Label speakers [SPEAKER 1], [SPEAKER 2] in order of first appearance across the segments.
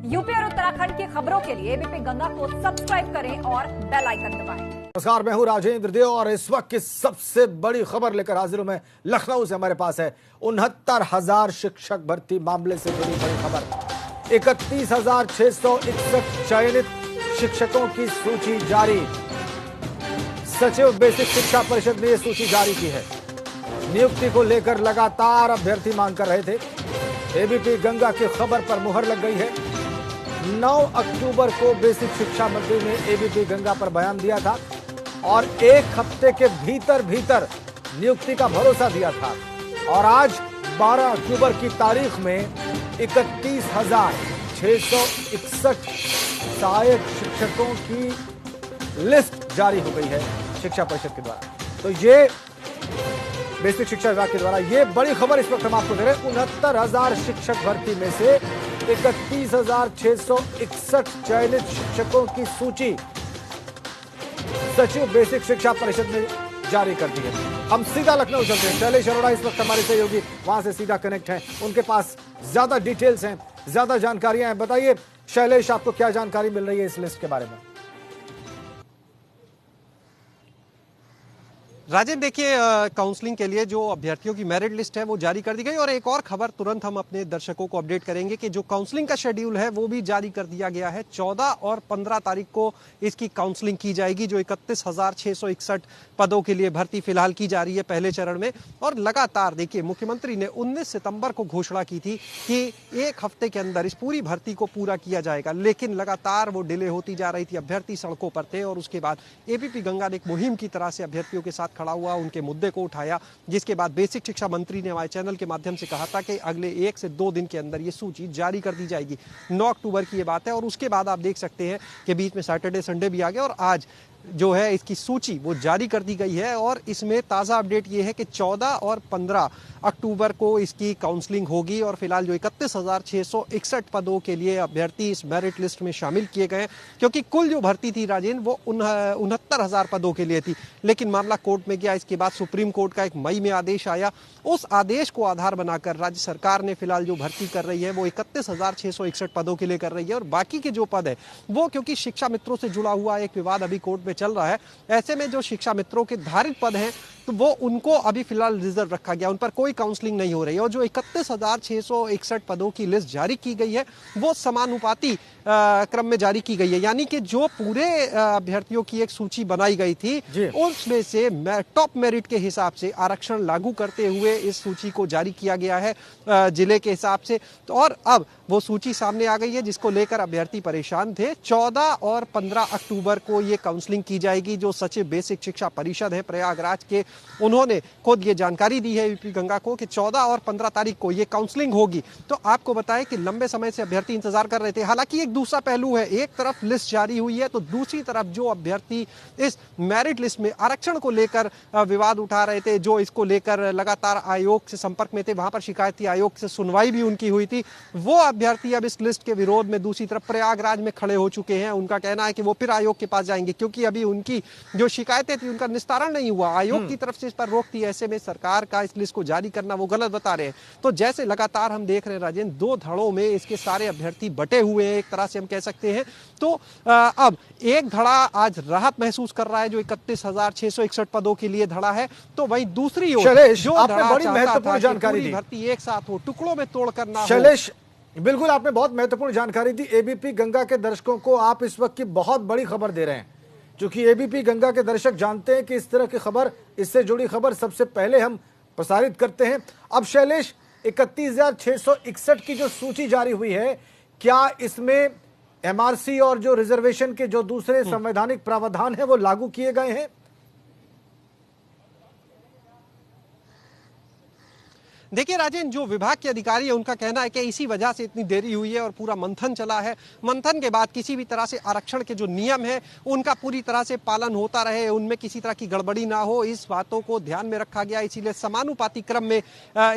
[SPEAKER 1] UP और उत्तराखंड की खबरों के लिए एबीपी गंगा को सब्सक्राइब करें और बेल आइकन दबाएं।
[SPEAKER 2] नमस्कार, मैं हूं राजेंद्र देव और इस वक्त की सबसे बड़ी खबर लेकर हाजिर हूं मैं लखनऊ से। हमारे पास है 69,000 शिक्षक भर्ती मामले से जुड़ी बड़ी खबर। 31,661 चयनित शिक्षकों की सूची जारी। सचिव बेसिक शिक्षा परिषद ने यह सूची जारी की है। नियुक्ति को लेकर लगातार अभ्यर्थी मांग कर रहे थे। एबीपी गंगा की खबर पर मुहर लग गई है। 9 अक्टूबर को बेसिक शिक्षा मंत्री ने एबीपी गंगा पर बयान दिया था और एक हफ्ते के भीतर नियुक्ति का भरोसा दिया था। और आज 12 अक्टूबर की तारीख में 31,661 सहायक शिक्षकों की लिस्ट जारी हो गई है शिक्षा परिषद के द्वारा। तो ये बेसिक शिक्षा विभाग के द्वारा ये बड़ी खबर इस वक्त हम आपको दे रहे हैं। 69,000 शिक्षक भर्ती में से 31,661 चयनित शिक्षकों की सूची सचिव बेसिक शिक्षा परिषद ने जारी कर दी है। हम सीधा लखनऊ चलते हैं। शैलेश अरोड़ा इस वक्त हमारे सहयोगी वहां से सीधा कनेक्ट हैं। उनके पास ज्यादा डिटेल्स हैं, ज्यादा जानकारियां हैं। बताइए शैलेश, आपको क्या जानकारी मिल रही है इस लिस्ट के बारे में?
[SPEAKER 3] राजेंद्र, देखिए, काउंसलिंग के लिए जो अभ्यर्थियों की मेरिट लिस्ट है वो जारी कर दी गई। और एक और खबर तुरंत हम अपने दर्शकों को अपडेट करेंगे कि जो काउंसलिंग का शेड्यूल है वो भी जारी कर दिया गया है। 14 और 15 तारीख को इसकी काउंसलिंग की जाएगी। जो 31,661 पदों के लिए भर्ती फिलहाल की जा रही है पहले चरण में। और लगातार देखिए, मुख्यमंत्री ने 19 सितंबर को घोषणा की थी कि एक हफ्ते के अंदर इस पूरी भर्ती को पूरा किया जाएगा, लेकिन लगातार वो डिले होती जा रही थी। अभ्यर्थी सड़कों पर थे और उसके बाद एबीपी गंगा ने एक मुहिम की तरह से अभ्यर्थियों के साथ खड़ा हुआ, उनके मुद्दे को उठाया, जिसके बाद बेसिक शिक्षा मंत्री ने हमारे चैनल के माध्यम से कहा था कि अगले 1 से 2 दिन के अंदर ये सूची जारी कर दी जाएगी। 9 अक्टूबर की ये बात है। और उसके बाद आप देख सकते हैं कि बीच में सैटरडे संडे भी आ गया और आज जो है इसकी सूची वो जारी कर दी गई है। और इसमें ताज़ा अपडेट ये है कि 14 और 15 अक्टूबर को इसकी काउंसलिंग होगी। और फिलहाल जो 31,661 पदों के लिए अभ्यर्थी इस मेरिट लिस्ट में शामिल किए गए, क्योंकि कुल जो भर्ती थी राजेंद्र वो 69,000 पदों के लिए थी। लेकिन मामला कोर्ट में गया। इसके बाद सुप्रीम कोर्ट का एक मई में आदेश आया। उस आदेश को आधार बनाकर राज्य सरकार ने फिलहाल जो भर्ती कर रही है वो 31,661 पदों के लिए कर रही है। और बाकी के जो पद है वो, क्योंकि शिक्षा मित्रों से जुड़ा हुआ एक विवाद अभी कोर्ट में चल रहा है, ऐसे में जो शिक्षा मित्रों के धारित पद हैं तो वो उनको अभी फिलहाल रिजर्व रखा गया, उन पर कोई काउंसलिंग नहीं हो रही है। और जो 31,661 पदों की लिस्ट जारी की गई है वो समानुपाती क्रम में जारी की गई है। यानी कि जो पूरे अभ्यर्थियों की एक सूची बनाई गई थी उसमें से टॉप मेरिट के हिसाब से आरक्षण लागू करते हुए इस सूची को जारी किया गया है जिले के हिसाब से। तो और अब वो सूची सामने आ गई है जिसको लेकर अभ्यर्थी परेशान थे। 14 और 15 अक्टूबर को ये काउंसलिंग की जाएगी। जो सचिव बेसिक शिक्षा परिषद है प्रयागराज के, उन्होंने खुद ये जानकारी दी है यूपी गंगा को कि 14 और 15 तारीख को ये काउंसलिंग होगी। तो आपको बताएं कि लंबे समय से अभ्यर्थी इंतजार कर रहे थे। हालांकि एक दूसरा पहलू है, एक तरफ लिस्ट जारी हुई है तो दूसरी तरफ जो अभ्यर्थी इस मेरिट लिस्ट में आरक्षण को लेकर विवाद उठा रहे थे, जो इसको लेकर लगातार आयोग से संपर्क में थे, वहां पर शिकायत थी, आयोग से सुनवाई भी उनकी हुई थी, वो अभ्यर्थी अब इस लिस्ट के विरोध में दूसरी तरफ प्रयागराज में खड़े हो चुके हैं। उनका कहना है कि वो फिर आयोग के पास जाएंगे, क्योंकि अभी उनकी जो शिकायतें थी उनका निस्तारण नहीं हुआ। आयोग की तरफ से इस पर रोक थी। ऐसे में सरकार का इस लिस्ट को जारी करना वो गलत बता रहे हैं। तो जैसे लगातार हम देख रहे हैं राजेंद्र, 2 धड़ों में इसके सारे अभ्यर्थी बटे हुए हैं, एक तरह से हम कह सकते हैं। तो अब एक धड़ा आज राहत महसूस कर रहा है जो 31,661 पदों के लिए धड़ा है। तो वहीं दूसरी ओर जो
[SPEAKER 2] आपने बड़ी महत्वपूर्ण जानकारी दी,
[SPEAKER 3] भर्ती एक साथ हो, टुकड़ों में तोड़कर ना हो।
[SPEAKER 2] शैलेश, बिल्कुल आपने बहुत महत्वपूर्ण जानकारी दी। एबीपी गंगा के दर्शकों को आप इस वक्त की बहुत बड़ी खबर दे रहे हैं, क्योंकि एबीपी गंगा के दर्शक जानते हैं कि इस तरह की खबर, इससे जुड़ी खबर सबसे पहले हम प्रसारित करते हैं। अब शैलेश, 31,661 की जो सूची जारी हुई है, क्या इसमें एमआरसी और जो रिजर्वेशन के जो दूसरे संवैधानिक प्रावधान है वो लागू किए गए हैं?
[SPEAKER 3] देखिए राजेंद्र, जो विभाग के अधिकारी है उनका कहना है कि इसी वजह से इतनी देरी हुई है और पूरा मंथन चला है। मंथन के बाद किसी भी तरह से आरक्षण के जो नियम है उनका पूरी तरह से पालन होता रहे, उनमें किसी तरह की गड़बड़ी ना हो, इस बातों को ध्यान में रखा गया। इसीलिए समानुपाती क्रम में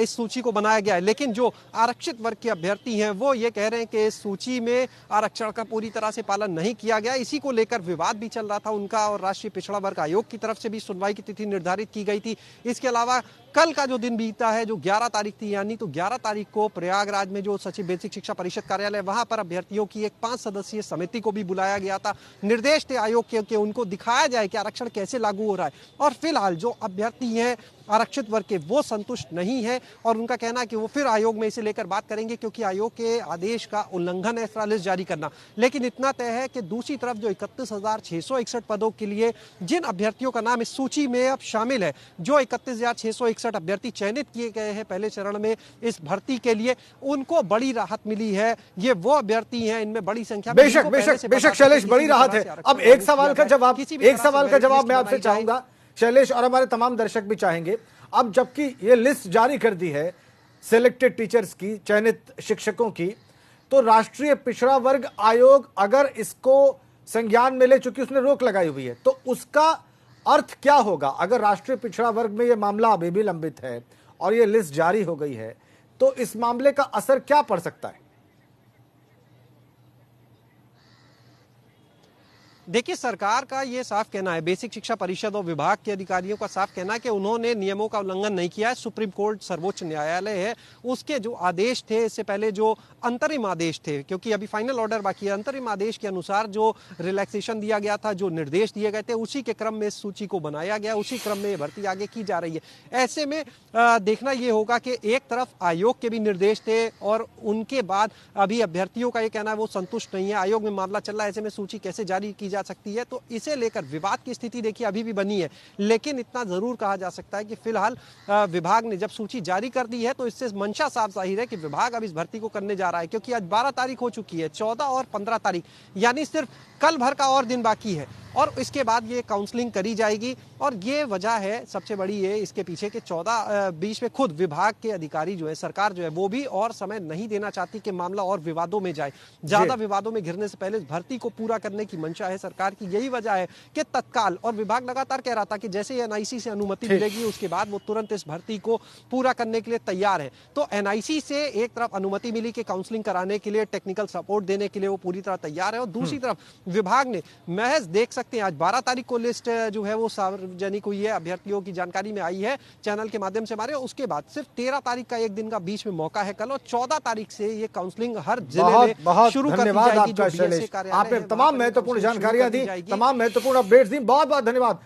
[SPEAKER 3] इस सूची को बनाया गया है। लेकिन जो आरक्षित वर्ग के अभ्यर्थी हैं वो ये कह रहे हैं कि इस सूची में आरक्षण का पूरी तरह से पालन नहीं किया गया। इसी को लेकर विवाद भी चल रहा था उनका, और राष्ट्रीय पिछड़ा वर्ग आयोग की तरफ से भी सुनवाई की तिथि निर्धारित की गई थी। इसके अलावा कल का जो दिन बीता है, जो 11 तारीख थी, यानी तो 11 तारीख को प्रयागराज में जो सचिव बेसिक शिक्षा परिषद कार्यालय, वहां पर अभ्यर्थियों की एक 5 सदस्यीय समिति को भी बुलाया गया था। निर्देश थे आयोग के कि उनको दिखाया जाए कि आरक्षण कैसे लागू हो रहा है। और फिलहाल जो अभ्यर्थी हैं आरक्षित वर्ग के, वो संतुष्ट नहीं है और उनका कहना है कि वो फिर आयोग में इसे लेकर बात करेंगे, क्योंकि आयोग के आदेश का उल्लंघन है इस तरह लिस्ट जारी करना। लेकिन इतना तय है कि दूसरी तरफ जो 31,661 पदों के लिए जिन अभ्यर्थियों का नाम इस सूची में अब शामिल है, जो 31,661 अभ्यर्थी चयनित किए गए हैं पहले चरण में इस भर्ती के लिए, उनको बड़ी राहत मिली है। ये वो अभ्यर्थी हैं, इनमें बड़ी संख्या में,
[SPEAKER 2] बेशक बेशक बेशक शैलेश, बड़ी राहत है। अब एक सवाल का जवाब मैं आपसे चाहूंगा शैलेश, और हमारे तमाम दर्शक भी चाहेंगे। अब जबकि ये लिस्ट जारी कर दी है सिलेक्टेड टीचर्स की, चयनित शिक्षकों की, तो राष्ट्रीय पिछड़ा वर्ग आयोग अगर इसको संज्ञान में ले, चूंकि उसने रोक लगाई हुई है, तो उसका अर्थ क्या होगा? अगर राष्ट्रीय पिछड़ा वर्ग में ये मामला अभी भी लंबित है और ये लिस्ट जारी हो गई है, तो इस मामले का असर क्या पड़ सकता है?
[SPEAKER 3] देखिए, सरकार का ये साफ कहना है, बेसिक शिक्षा परिषद और विभाग के अधिकारियों का साफ कहना है कि उन्होंने नियमों का उल्लंघन नहीं किया है। सुप्रीम कोर्ट सर्वोच्च न्यायालय है, उसके जो आदेश थे, इससे पहले जो अंतरिम आदेश थे, क्योंकि अभी फाइनल ऑर्डर बाकी है, अंतरिम आदेश के अनुसार जो रिलैक्सेशन दिया गया था, जो निर्देश दिए गए थे, उसी के क्रम में इस सूची को बनाया गया, उसी क्रम में ये भर्ती आगे की जा रही है। ऐसे में देखना ये होगा कि एक तरफ आयोग के भी निर्देश थे और उनके बाद अभी अभ्यर्थियों का ये कहना है वो संतुष्ट नहीं है, आयोग में मामला चल रहा है, ऐसे में सूची कैसे जारी की जा सकती है, तो इसे लेकर विवाद की स्थिति देखिए अभी भी बनी है। लेकिन इतना जरूर कहा जा सकता है कि फिलहाल विभाग ने जब सूची जारी कर दी है, तो इससे मंशा साफ जाहिर है कि विभाग अब इस भर्ती को करने जा रहा है, क्योंकि आज 12 तारीख हो चुकी है, 14 और 15 तारीख यानी सिर्फ कल भर का और दिन बाकी है, और इसके बाद ये काउंसलिंग करी जाएगी। और ये वजह है सबसे बड़ी ये इसके पीछे कि 14-20 में खुद विभाग के अधिकारी जो है, सरकार जो है, वो भी और समय नहीं देना चाहती कि मामला और विवादों में जाए। ज्यादा विवादों में घिरने से पहले इस भर्ती को पूरा करने की मंशा है सरकार की। यही वजह है कि तत्काल, और विभाग लगातार कह रहा था कि जैसे एनआईसी से अनुमति मिलेगी उसके बाद वो तुरंत इस भर्ती को पूरा करने के लिए तैयार है। तो एनआईसी से एक तरफ अनुमति मिली कि काउंसलिंग कराने के लिए, टेक्निकल सपोर्ट देने के लिए वो पूरी तरह तैयार है, और दूसरी तरफ विभाग ने महज देख सकते हैं आज 12 तारीख को लिस्ट जो है वो सार्वजनिक हुई है, अभ्यर्थियों की जानकारी में आई है चैनल के माध्यम से हमारे। उसके बाद सिर्फ 13 तारीख का एक दिन का बीच में मौका है कल, और 14 तारीख से ये काउंसलिंग हर जिले में शुरू कर दी जाएगी।
[SPEAKER 2] आपने तमाम महत्वपूर्ण जानकारियां दी, तमाम महत्वपूर्ण अपडेट्स दी, बहुत बहुत धन्यवाद।